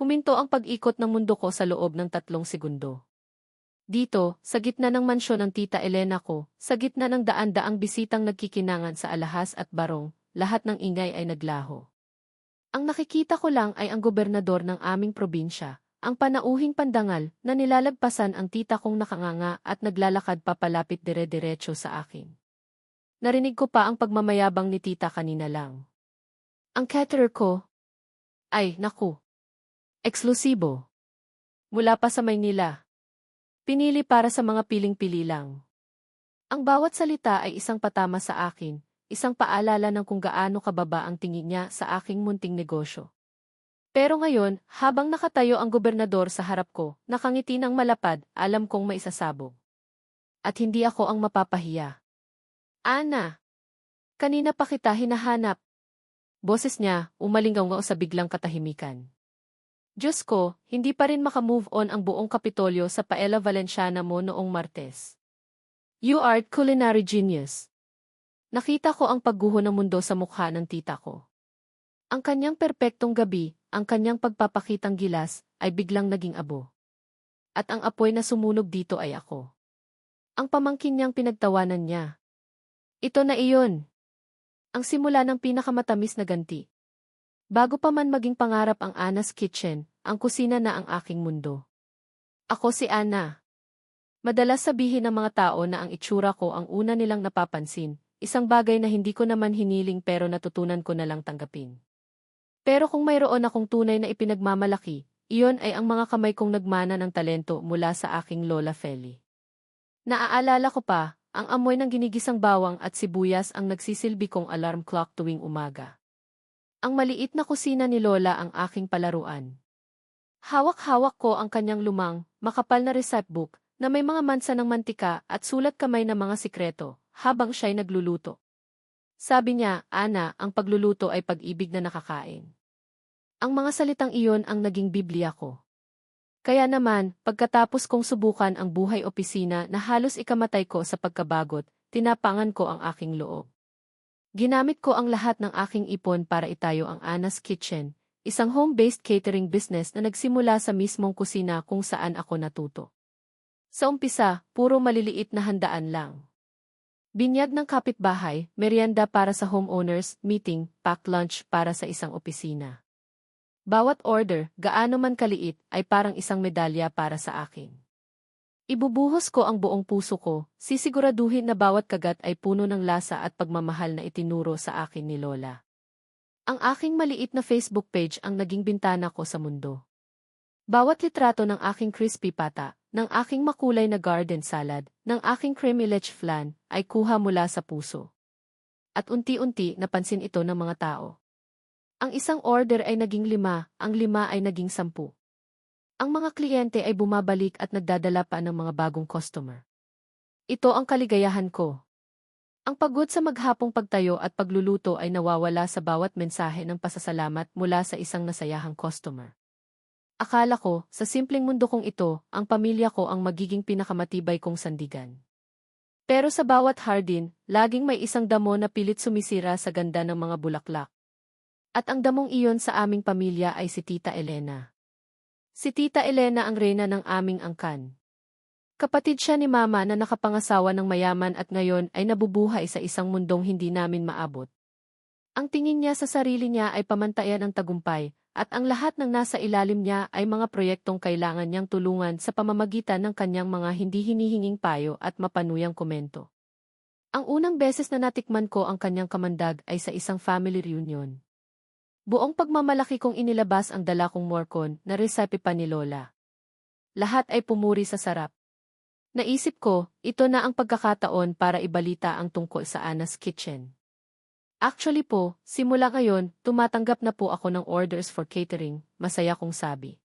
Huminto ang pag-ikot ng mundo ko sa loob ng 3 segundo. Dito, sa gitna ng mansyon ng Tita Elena ko, sa gitna ng daan-daang bisitang nagkikinangan sa alahas at barong, lahat ng ingay ay naglaho. Ang nakikita ko lang ay ang gobernador ng aming probinsya, ang panauhing pandangal na nilalagpasan ang tita kong nakanganga at naglalakad papalapit dire-diretso sa akin. Narinig ko pa ang pagmamayabang ni tita kanina lang. Ang caterer ko? Ay, naku. Eksklusibo. Mula pa sa Maynila. Pinili para sa mga piling-pili lang. Ang bawat salita ay isang patama sa akin, isang paalala ng kung gaano kababa ang tingin niya sa aking munting negosyo. Pero ngayon, habang nakatayo ang gobernador sa harap ko, nakangiti ng malapad, alam kong maisasabog. At hindi ako ang mapapahiya. Ana! Kanina pa kita hinahanap. Boses niya, umalingaw sa biglang katahimikan. Diyos ko, hindi pa rin makamove on ang buong Kapitolyo sa Paella Valenciana mo noong Martes. You are culinary genius. Nakita ko ang pagguho ng mundo sa mukha ng tita ko. Ang kanyang perpektong gabi, ang kanyang pagpapakitang gilas, ay biglang naging abo. At ang apoy na sumunog dito ay ako. Ang pamangkin niyang pinagtawanan niya. Ito na iyon. Ang simula ng pinakamatamis na ganti. Bago pa man maging pangarap ang Ana's Kitchen, ang kusina na ang aking mundo. Ako si Ana. Madalas sabihin ng mga tao na ang itsura ko ang una nilang napapansin, isang bagay na hindi ko naman hiniling pero natutunan ko na lang tanggapin. Pero kung mayroon akong tunay na ipinagmamalaki, iyon ay ang mga kamay kong nagmana ng talento mula sa aking Lola Feli. Naaalala ko pa, ang amoy ng ginigisang bawang at sibuyas ang nagsisilbi kong alarm clock tuwing umaga. Ang maliit na kusina ni Lola ang aking palaruan. Hawak-hawak ko ang kanyang lumang, makapal na recipe book na may mga mansa ng mantika at sulat kamay na mga sikreto habang siya'y nagluluto. Sabi niya, Ana, ang pagluluto ay pag-ibig na nakakain. Ang mga salitang iyon ang naging Biblia ko. Kaya naman, pagkatapos kong subukan ang buhay opisina na halos ikamatay ko sa pagkabagot, tinapangan ko ang aking loob. Ginamit ko ang lahat ng aking ipon para itayo ang Ana's Kitchen, isang home-based catering business na nagsimula sa mismong kusina kung saan ako natuto. Sa umpisa, puro maliliit na handaan lang. Binyag ng kapitbahay, merienda para sa homeowners, meeting, packed lunch para sa isang opisina. Bawat order, gaano man kaliit, ay parang isang medalya para sa akin. Ibubuhos ko ang buong puso ko, sisiguraduhin na bawat kagat ay puno ng lasa at pagmamahal na itinuro sa akin ni Lola. Ang aking maliit na Facebook page ang naging bintana ko sa mundo. Bawat litrato ng aking crispy pata, ng aking makulay na garden salad, ng aking creamy leche flan, ay kuha mula sa puso. At unti-unti napansin ito ng mga tao. Ang isang order ay naging 5, ang 5 ay naging 10. Ang mga kliyente ay bumabalik at nagdadala pa ng mga bagong customer. Ito ang kaligayahan ko. Ang pagod sa maghapong pagtayo at pagluluto ay nawawala sa bawat mensahe ng pasasalamat mula sa isang nasayahang customer. Akala ko, sa simpleng mundo kong ito, ang pamilya ko ang magiging pinakamatibay kong sandigan. Pero sa bawat hardin, laging may isang damo na pilit sumisira sa ganda ng mga bulaklak. At ang damong iyon sa aming pamilya ay si Tita Elena. Si Tita Elena ang reyna ng aming angkan. Kapatid siya ni Mama na nakapangasawa ng mayaman at ngayon ay nabubuhay sa isang mundong hindi namin maabot. Ang tingin niya sa sarili niya ay pamantayan ng tagumpay, at ang lahat ng nasa ilalim niya ay mga proyektong kailangan niyang tulungan sa pamamagitan ng kanyang mga hindi hinihinging payo at mapanuyang komento. Ang unang beses na natikman ko ang kanyang kamandag ay sa isang family reunion. Buong pagmamalaki kong inilabas ang dala kong morcon na recipe pa ni Lola. Lahat ay pumuri sa sarap. Naisip ko, ito na ang pagkakataon para ibalita ang tungkol sa Ana's Kitchen. Actually po, simula ngayon, tumatanggap na po ako ng orders for catering, masaya kong sabi.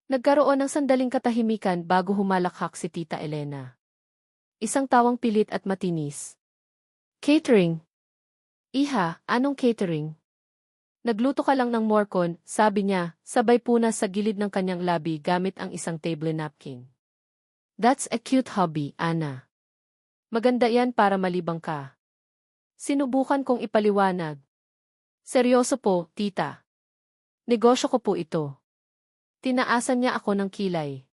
Nagkaroon ng sandaling katahimikan bago humalakhak si Tita Elena. Isang tawang pilit at matinis. Catering? Iha, anong catering? Nagluto ka lang ng morcon, sabi niya, sabay punas sa gilid ng kanyang labi gamit ang isang table napkin. That's a cute hobby, Ana. Maganda yan para malibang ka. Sinubukan kong ipaliwanag. Seryoso po, tita. Negosyo ko po ito. Tinaasan niya ako ng kilay.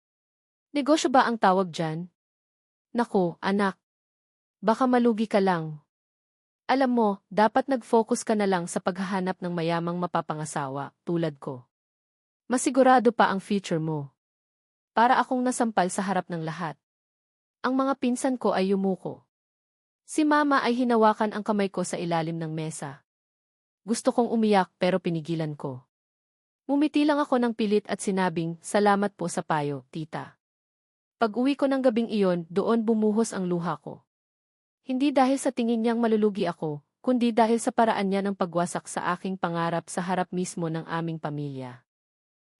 Negosyo ba ang tawag dyan? Naku, anak. Baka malugi ka lang. Alam mo, dapat nag-focus ka na lang sa paghahanap ng mayamang mapapangasawa, tulad ko. Masigurado pa ang future mo. Para akong nasampal sa harap ng lahat. Ang mga pinsan ko ay yumuko. Si mama ay hinawakan ang kamay ko sa ilalim ng mesa. Gusto kong umiyak pero pinigilan ko. Mumiti lang ako ng pilit at sinabing, salamat po sa payo, tita. Pag-uwi ko ng gabing iyon, doon bumuhos ang luha ko. Hindi dahil sa tingin niyang malulugi ako, kundi dahil sa paraan niya ng pagwasak sa aking pangarap sa harap mismo ng aming pamilya.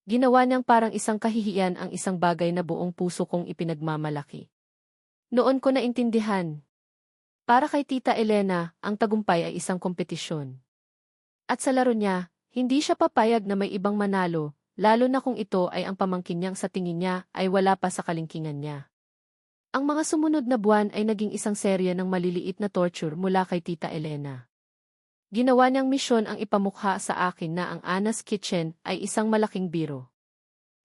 Ginawa niyang parang isang kahihiyan ang isang bagay na buong puso kong ipinagmamalaki. Noon ko naintindihan. Para kay Tita Elena, ang tagumpay ay isang kompetisyon. At sa laro niya, hindi siya papayag na may ibang manalo, lalo na kung ito ay ang pamangkin niyang sa tingin niya ay wala pa sa kalingkingan niya. Ang mga sumunod na buwan ay naging isang serya ng maliliit na torture mula kay Tita Elena. Ginawa niyang misyon ang ipamukha sa akin na ang Anna's Kitchen ay isang malaking biro.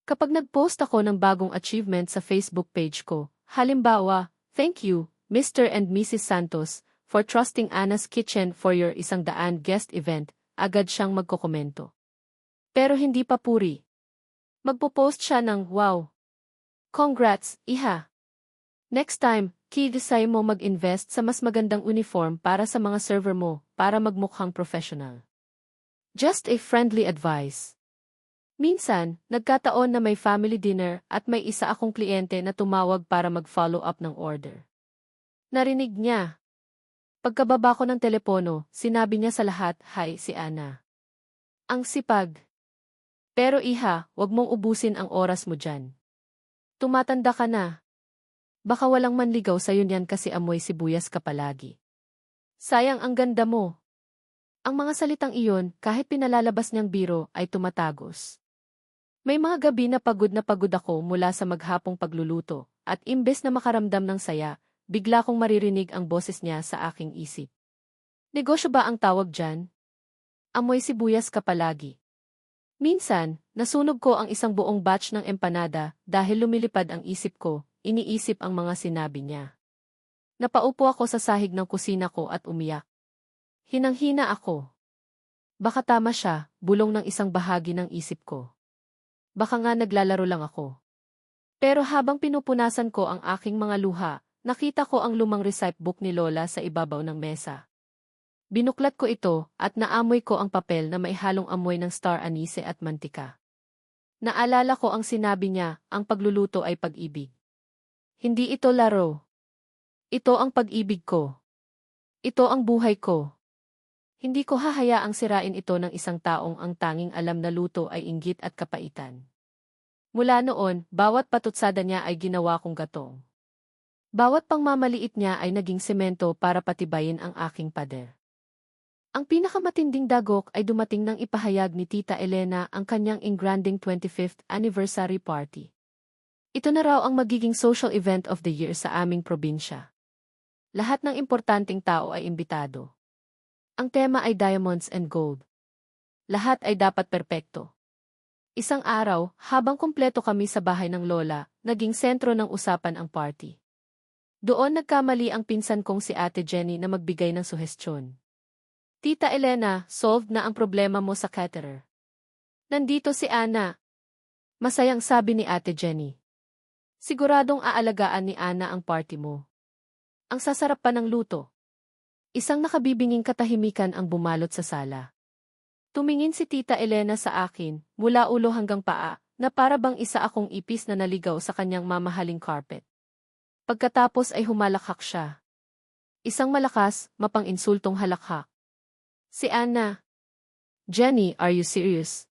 Kapag nag-post ako ng bagong achievement sa Facebook page ko, halimbawa, thank you, Mr. and Mrs. Santos, for trusting Anna's Kitchen for your 100 guest event, agad siyang magkokomento. Pero hindi pa puri. Magpo-post siya ng, wow. Congrats, iha. Next time, kidesay mo mag-invest sa mas magandang uniform para sa mga server mo, para magmukhang professional. Just a friendly advice. Minsan, nagkataon na may family dinner at may isa akong kliyente na tumawag para mag-follow up ng order. Narinig niya. Pagkababa ko ng telepono, sinabi niya sa lahat, "Hi, si Anna." Ang sipag. Pero iha, wag mong ubusin ang oras mo dyan. Tumatanda ka na. Baka walang manligaw sa'yo niyan kasi amoy sibuyas ka palagi. Sayang ang ganda mo. Ang mga salitang iyon, kahit pinalalabas niyang biro, ay tumatagos. May mga gabi na pagod ako mula sa maghapong pagluluto, at imbes na makaramdam ng saya, bigla kong maririnig ang boses niya sa aking isip. Negosyo ba ang tawag dyan? Amoy sibuyas ka palagi. Minsan, nasunog ko ang isang buong batch ng empanada dahil lumilipad ang isip ko, iniisip ang mga sinabi niya. Napaupo ako sa sahig ng kusina ko at umiyak. Hinang-hina ako. Baka tama siya, bulong ng isang bahagi ng isip ko. Baka nga naglalaro lang ako. Pero habang pinupunasan ko ang aking mga luha, nakita ko ang lumang recipe book ni Lola sa ibabaw ng mesa. Binuklat ko ito at naamoy ko ang papel na may halong amoy ng star anise at mantika. Naalala ko ang sinabi niya, ang pagluluto ay pag-ibig. Hindi ito laro. Ito ang pag-ibig ko. Ito ang buhay ko. Hindi ko hahayaang sirain ito ng isang taong ang tanging alam na luto ay inggit at kapaitan. Mula noon, bawat patutsada niya ay ginawa kong gatong. Bawat pangmamaliit niya ay naging semento para patibayin ang aking pader. Ang pinakamatinding dagok ay dumating nang ipahayag ni Tita Elena ang kanyang engranding 25th anniversary party. Ito na raw ang magiging social event of the year sa aming probinsya. Lahat ng importanteng tao ay imbitado. Ang tema ay diamonds and gold. Lahat ay dapat perpekto. Isang araw, habang kumpleto kami sa bahay ng Lola, naging sentro ng usapan ang party. Doon nagkamali ang pinsan kong si Ate Jenny na magbigay ng suhestyon. Tita Elena, solved na ang problema mo sa caterer. Nandito si Anna. Masayang sabi ni Ate Jenny. Siguradong aalagaan ni Anna ang party mo. Ang sasarap pa ng luto. Isang nakabibinging katahimikan ang bumalot sa sala. Tumingin si Tita Elena sa akin, mula ulo hanggang paa, na para bang isa akong ipis na naligaw sa kanyang mamahaling carpet. Pagkatapos ay humalakhak siya. Isang malakas, mapang-insultong halakhak. Si Anna. Jenny, are you serious?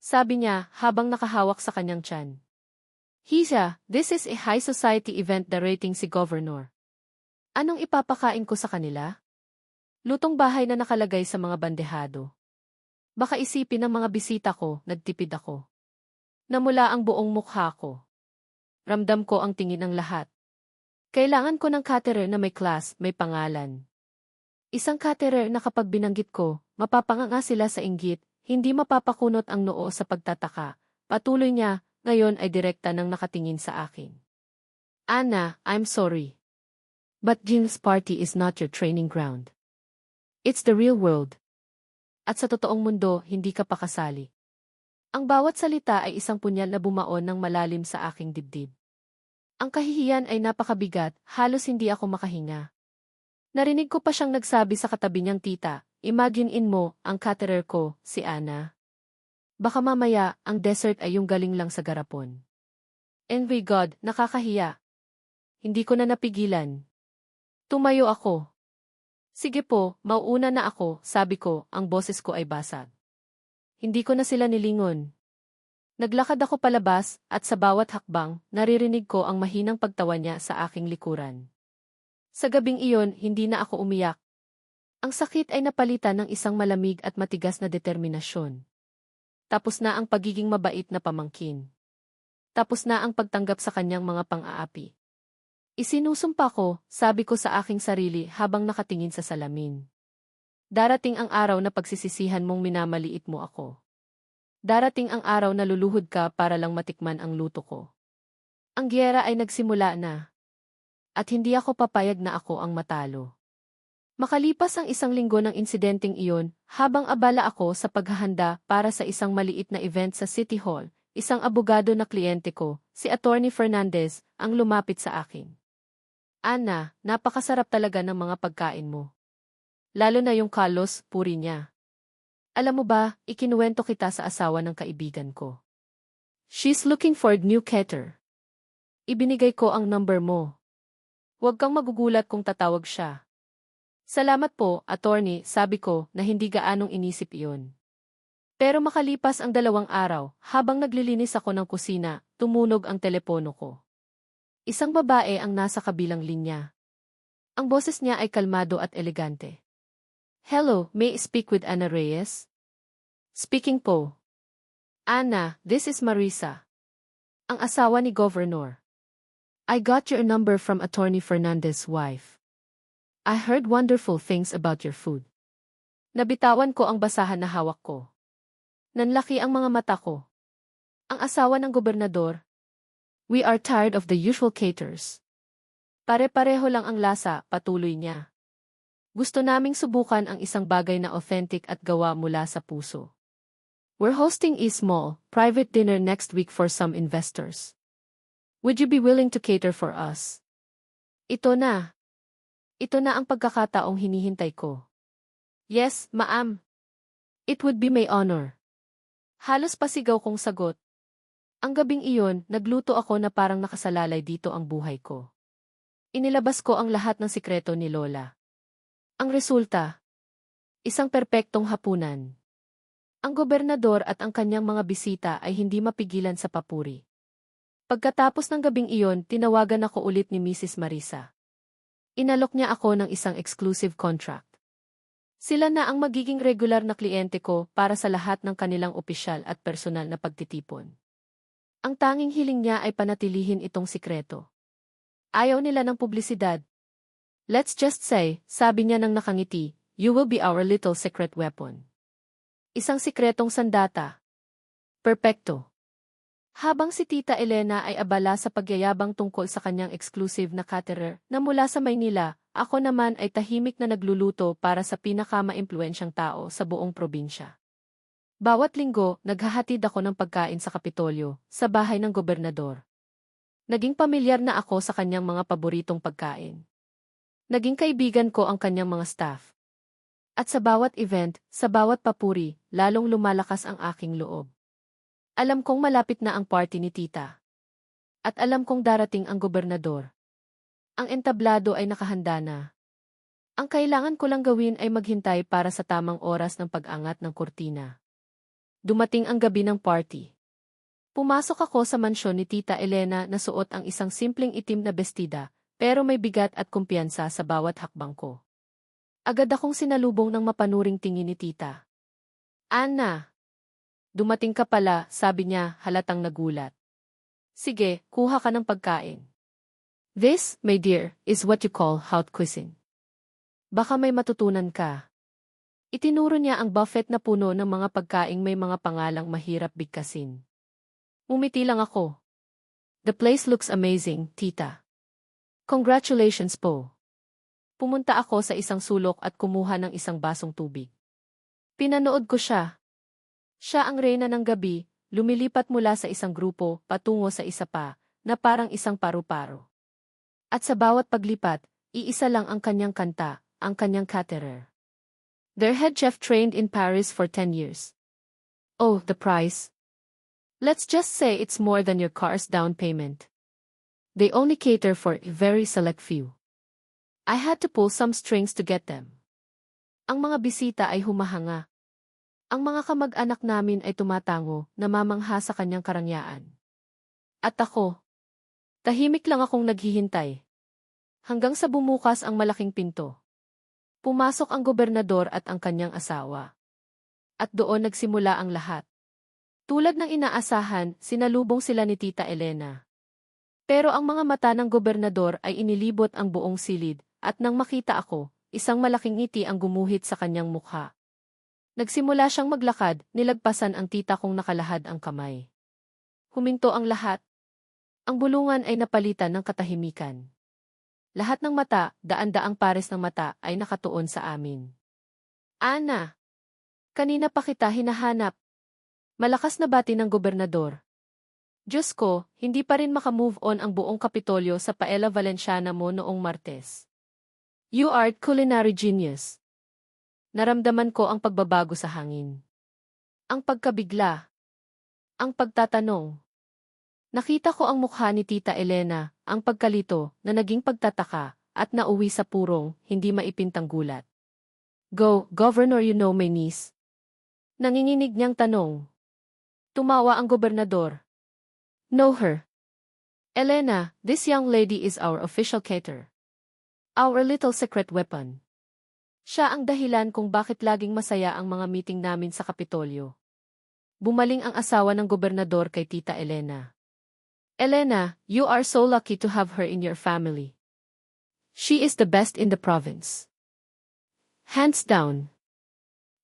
Sabi niya habang nakahawak sa kanyang tiyan. Hisha, this is a high society event darating si Governor. Anong ipapakain ko sa kanila? Lutong bahay na nakalagay sa mga bandehado. Baka isipin ng mga bisita ko, nagtipid ako. Namula ang buong mukha ko. Ramdam ko ang tingin ng lahat. Kailangan ko ng caterer na may class, may pangalan. Isang caterer na kapag binanggit ko, mapapanganga sila sa inggit, hindi mapapakunot ang noo sa pagtataka, Patuloy niya, ngayon ay direkta nang nakatingin sa akin. Anna, I'm sorry. But Jim's party is not your training ground. It's the real world. At sa totoong mundo, hindi ka pakasali. Ang bawat salita ay isang punyal na bumaon ng malalim sa aking dibdib. Ang kahihiyan ay napakabigat, halos hindi ako makahinga. Narinig ko pa siyang nagsabi sa katabi niyang tita, imagine mo, ang caterer ko, si Anna. Baka mamaya, ang dessert ay yung galing lang sa garapon. And by God, nakakahiya. Hindi ko na napigilan. Tumayo ako. Sige po, mauuna na ako, sabi ko, ang boses ko ay basag. Hindi ko na sila nilingon. Naglakad ako palabas, at sa bawat hakbang, naririnig ko ang mahinang pagtawa niya sa aking likuran. Sa gabing iyon, hindi na ako umiyak. Ang sakit ay napalitan ng isang malamig at matigas na determinasyon. Tapos na ang pagiging mabait na pamangkin. Tapos na ang pagtanggap sa kanyang mga pang-aapi. Isinusumpa ko, sabi ko sa aking sarili habang nakatingin sa salamin. Darating ang araw na pagsisisihan mong minamaliit mo ako. Darating ang araw na luluhod ka para lang matikman ang luto ko. Ang giyera ay nagsimula na. At hindi ako papayag na ako ang matalo. Makalipas ang isang linggo ng insidenteng iyon, habang abala ako sa paghahanda para sa isang maliit na event sa City Hall, isang abogado na kliyente ko, si Attorney Fernandez, ang lumapit sa akin. Anna, napakasarap talaga ng mga pagkain mo. Lalo na yung kalos, puri niya. Alam mo ba, ikinuwento kita sa asawa ng kaibigan ko. She's looking for a new caterer. Ibinigay ko ang number mo. Huwag kang magugulat kung tatawag siya. Salamat po, attorney, sabi ko na hindi gaanong inisip iyon. Pero makalipas ang 2 araw, habang naglilinis ako ng kusina, tumunog ang telepono ko. Isang babae ang nasa kabilang linya. Ang boses niya ay kalmado at elegante. Hello, may I speak with Anna Reyes? Speaking po. Anna, this is Marisa. Ang asawa ni Governor. I got your number from Attorney Fernandez's wife. I heard wonderful things about your food. Nabitawan ko ang basahan na hawak ko. Nanlaki ang mga mata ko. Ang asawa ng gobernador. We are tired of the usual caterers. Pare-pareho lang ang lasa, patuloy niya. Gusto naming subukan ang isang bagay na authentic at gawa mula sa puso. We're hosting a small, private dinner next week for some investors. Would you be willing to cater for us? Ito na. Ito na ang pagkakataong hinihintay ko. Yes, ma'am. It would be my honor. Halos pasigaw kong sagot. Ang gabing iyon, nagluto ako na parang nakasalalay dito ang buhay ko. Inilabas ko ang lahat ng sikreto ni Lola. Ang resulta, isang perpektong hapunan. Ang gobernador at ang kanyang mga bisita ay hindi mapigilan sa papuri. Pagkatapos ng gabing iyon, tinawagan ako ulit ni Mrs. Marisa. Inalok niya ako ng isang exclusive contract. Sila na ang magiging regular na kliyente ko para sa lahat ng kanilang opisyal at personal na pagtitipon. Ang tanging hiling niya ay panatilihin itong sikreto. Ayaw nila ng publisidad. Let's just say, sabi niya nang nakangiti, you will be our little secret weapon. Isang sikretong sandata. Perpekto. Habang si Tita Elena ay abala sa pagyayabang tungkol sa kanyang exclusive na caterer na mula sa Maynila, ako naman ay tahimik na nagluluto para sa pinakamaimpluwensyang tao sa buong probinsya. Bawat linggo, naghahatid ako ng pagkain sa Kapitolyo, sa bahay ng gobernador. Naging pamilyar na ako sa kanyang mga paboritong pagkain. Naging kaibigan ko ang kanyang mga staff. At sa bawat event, sa bawat papuri, lalong lumalakas ang aking loob. Alam kong malapit na ang party ni Tita. At alam kong darating ang gobernador. Ang entablado ay nakahanda na. Ang kailangan ko lang gawin ay maghintay para sa tamang oras ng pag-angat ng kurtina. Dumating ang gabi ng party. Pumasok ako sa mansyon ni Tita Elena na suot ang isang simpleng itim na bestida, pero may bigat at kumpiyansa sa bawat hakbang ko. Agad akong sinalubong ng mapanuring tingin ni Tita. Anna! Dumating ka pala, sabi niya, halatang nagulat. Sige, kuha ka ng pagkain. This, my dear, is what you call haute cuisine. Baka may matutunan ka. Itinuro niya ang buffet na puno ng mga pagkaing may mga pangalang mahirap bigkasin. Umiti lang ako. The place looks amazing, tita. Congratulations po. Pumunta ako sa isang sulok at kumuha ng isang basong tubig. Pinanood ko siya. Siya ang reyna ng gabi, lumilipat mula sa isang grupo patungo sa isa pa, na parang isang paru-paro. At sa bawat paglipat, iisa lang ang kanyang kanta, ang kanyang caterer. Their head chef trained in Paris for 10 years. Oh, the price. Let's just say it's more than your car's down payment. They only cater for a very select few. I had to pull some strings to get them. Ang mga bisita ay humahanga. Ang mga kamag-anak namin ay tumatango, namamangha sa kanyang karangyaan. At ako, tahimik lang akong naghihintay. Hanggang sa bumukas ang malaking pinto. Pumasok ang gobernador at ang kanyang asawa. At doon nagsimula ang lahat. Tulad ng inaasahan, sinalubong sila ni Tita Elena. Pero ang mga mata ng gobernador ay inilibot ang buong silid, at nang makita ako, isang malaking ngiti ang gumuhit sa kanyang mukha. Nagsimula siyang maglakad, nilagpasan ang tita kong nakalahad ang kamay. Huminto ang lahat. Ang bulungan ay napalitan ng katahimikan. Lahat ng mata, daan-daang pares ng mata, ay nakatuon sa amin. Ana! Kanina pa kita hinahanap. Malakas na bati ng gobernador. Diyos ko, hindi pa rin makamove on ang buong Kapitolyo sa Paella Valenciana mo noong Martes. You are culinary genius. Naramdaman ko ang pagbabago sa hangin. Ang pagkabigla. Ang pagtatanong. Nakita ko ang mukha ni Tita Elena, ang pagkalito, na naging pagtataka, at nauwi sa purong, hindi maipintang gulat. Go, Governor, you know my niece. Nanginginig niyang tanong. Tumawa ang gobernador. Know her. Elena, this young lady is our official caterer. Our little secret weapon. Siya ang dahilan kung bakit laging masaya ang mga meeting namin sa Kapitolyo. Bumaling ang asawa ng gobernador kay Tita Elena. Elena, you are so lucky to have her in your family. She is the best in the province. Hands down.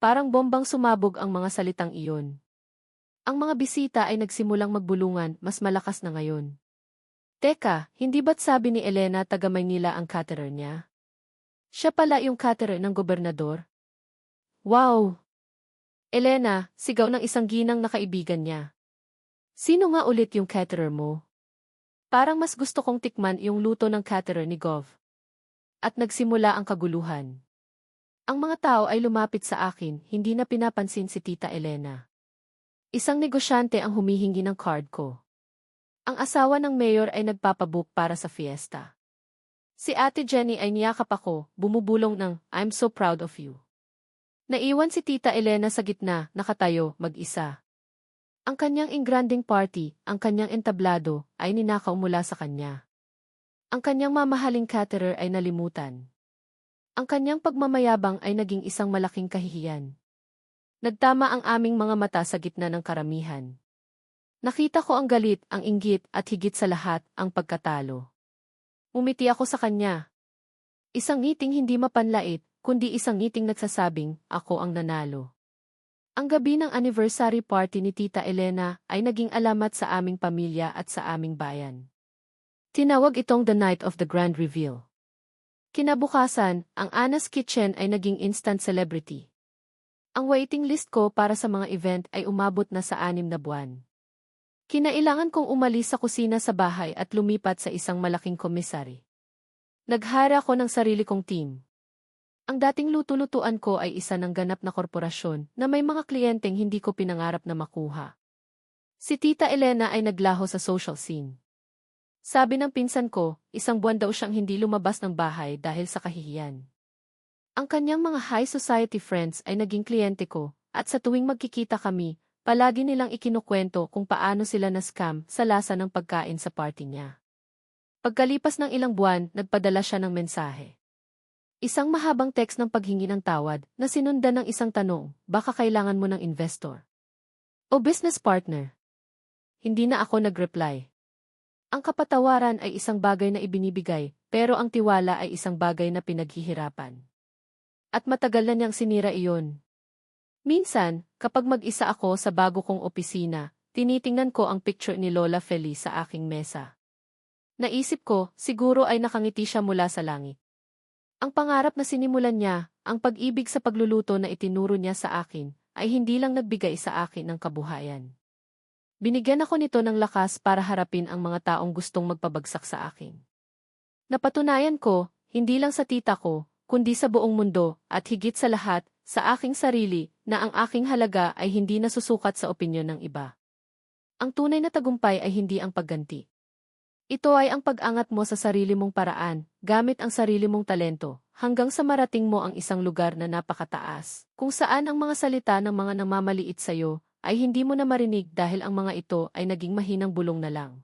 Parang bombang sumabog ang mga salitang iyon. Ang mga bisita ay nagsimulang magbulungan, mas malakas na ngayon. Teka, hindi ba't sabi ni Elena taga Maynila ang caterer niya? Siya pala yung caterer ng gobernador? Wow! Elena, sigaw ng isang ginang na kaibigan niya. Sino nga ulit yung caterer mo? Parang mas gusto kong tikman yung luto ng caterer ni Gov. At nagsimula ang kaguluhan. Ang mga tao ay lumapit sa akin, hindi na pinapansin si Tita Elena. Isang negosyante ang humihingi ng card ko. Ang asawa ng mayor ay nagpapabook para sa fiesta. Si Ate Jenny ay niyakap ako, bumubulong ng, I'm so proud of you. Naiwan si Tita Elena sa gitna, nakatayo, mag-isa. Ang kanyang engranding party, ang kanyang entablado, ay ninakaw mula sa kanya. Ang kanyang mamahaling caterer ay nalimutan. Ang kanyang pagmamayabang ay naging isang malaking kahihiyan. Nagtama ang aming mga mata sa gitna ng karamihan. Nakita ko ang galit, ang inggit, at higit sa lahat, ang pagkatalo. Umiti ako sa kanya. Isang ngiting hindi mapanlait, kundi isang ngiting nagsasabing, ako ang nanalo. Ang gabi ng anniversary party ni Tita Elena ay naging alamat sa aming pamilya at sa aming bayan. Tinawag itong the night of the grand reveal. Kinabukasan, ang Anna's Kitchen ay naging instant celebrity. Ang waiting list ko para sa mga event ay umabot na sa 6 na buwan. Kinailangan kong umalis sa kusina sa bahay at lumipat sa isang malaking komisari. Naghara ako ng sarili kong team. Ang dating luto-lutuan ko ay isa ng ganap na korporasyon na may mga kliyenteng hindi ko pinangarap na makuha. Si Tita Elena ay naglaho sa social scene. Sabi ng pinsan ko, 1 buwan daw siyang hindi lumabas ng bahay dahil sa kahihiyan. Ang kanyang mga high society friends ay naging kliyente ko, at sa tuwing magkikita kami, palagi nilang ikinukwento kung paano sila na-scam sa lasa ng pagkain sa party niya. Pagkalipas ng ilang buwan, nagpadala siya ng mensahe. Isang mahabang text ng paghingi ng tawad na sinundan ng isang tanong, baka kailangan mo ng investor o business partner. Hindi na ako nag-reply. Ang kapatawaran ay isang bagay na ibinibigay, pero ang tiwala ay isang bagay na pinaghihirapan. At matagal na niyang sinira iyon. Minsan, kapag mag-isa ako sa bago kong opisina, tinitingnan ko ang picture ni Lola Feliz sa aking mesa. Naisip ko, siguro ay nakangiti siya mula sa langit. Ang pangarap na sinimulan niya, ang pag-ibig sa pagluluto na itinuro niya sa akin, ay hindi lang nagbigay sa akin ng kabuhayan. Binigyan ako nito ng lakas para harapin ang mga taong gustong magpabagsak sa akin. Napatunayan ko, hindi lang sa tita ko, kundi sa buong mundo, at higit sa lahat, sa aking sarili, na ang aking halaga ay hindi nasusukat sa opinyon ng iba. Ang tunay na tagumpay ay hindi ang pagganti. Ito ay ang pag-angat mo sa sarili mong paraan, gamit ang sarili mong talento, hanggang sa marating mo ang isang lugar na napakataas, kung saan ang mga salita ng mga namamaliit sa'yo ay hindi mo na marinig dahil ang mga ito ay naging mahinang bulong na lang.